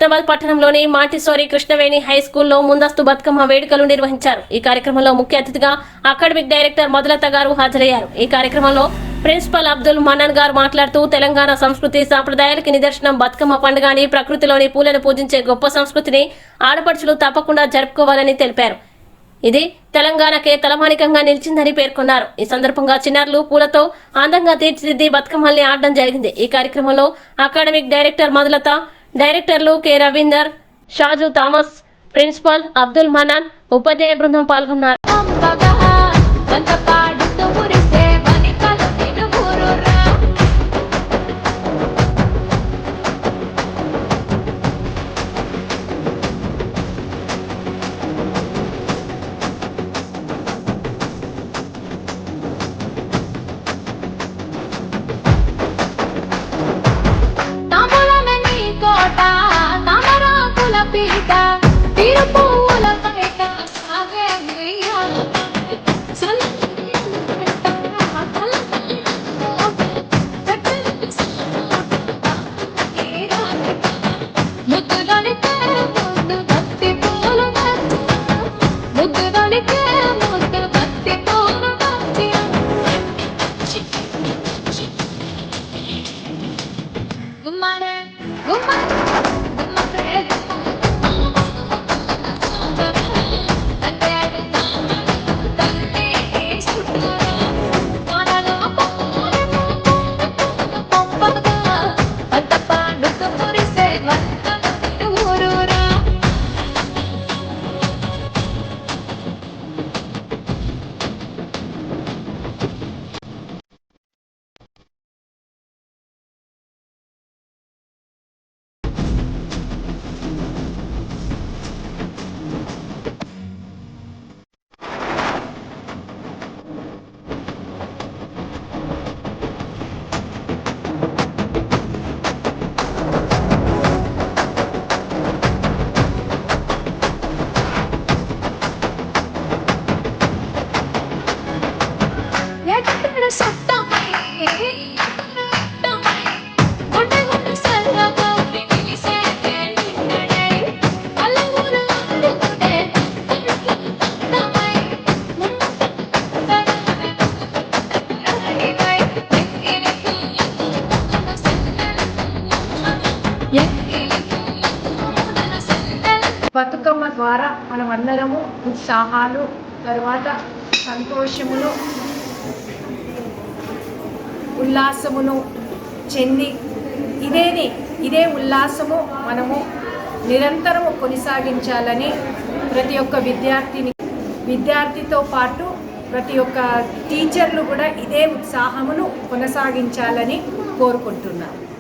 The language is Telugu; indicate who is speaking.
Speaker 1: హుస్నాబాద్ పట్టణంలోని మాంటిసోరీ కృష్ణవేణి హై స్కూల్లో ముందస్తు బతుకమ్మ వేడుకలు నిర్వహించారు। ఈ కార్యక్రమంలో ముఖ్య అతిథిగా అకాడమిక్ డైరెక్టర్ మొదలత గారు హాజరయ్యారు। ఈ కార్యక్రమంలో ప్రిన్సిపల్ అబ్దుల్ మన్నాన్ గారు మాట్లాడుతూ తెలంగాణ సంస్కృతి సాంప్రదాయాలకు నిదర్శనం బతుకమ్మ పండుగ అని, ప్రకృతిలోని పూలను పూజించే గొప్ప సంస్కృతిని ఆడపడుచులు తప్పకుండా జరుపుకోవాలని తెలిపారు। ఇది తెలంగాణకే తలమానికంగా నిలిచిందని పేర్కొన్నారు। ఈ సందర్భంగా చిన్నారులు పూలతో అందంగా తీర్చిదిద్ది బతుకమ్మల్ని ఆడడం జరిగింది। ఈ కార్యక్రమంలో అకాడమిక్ డైరెక్టర్ మొదలత, డైరెక్టర్లు K Ravinder, Shaju Thomas, principal Abdul Mannan, ఉపాధ్యాయ బృందం పాల్గొన్నారు।
Speaker 2: బతుకమ్మ ద్వారా మనం అందరము ఉత్సాహాలు, తర్వాత సంతోషమును, ఉల్లాసమును చెంది ఇదే ఉల్లాసము మనము నిరంతరము కొనసాగించాలని ప్రతి ఒక్క విద్యార్థితో పాటు ప్రతి ఒక్క టీచర్లు కూడా ఇదే ఉత్సాహమును కొనసాగించాలని కోరుకుంటున్నాను।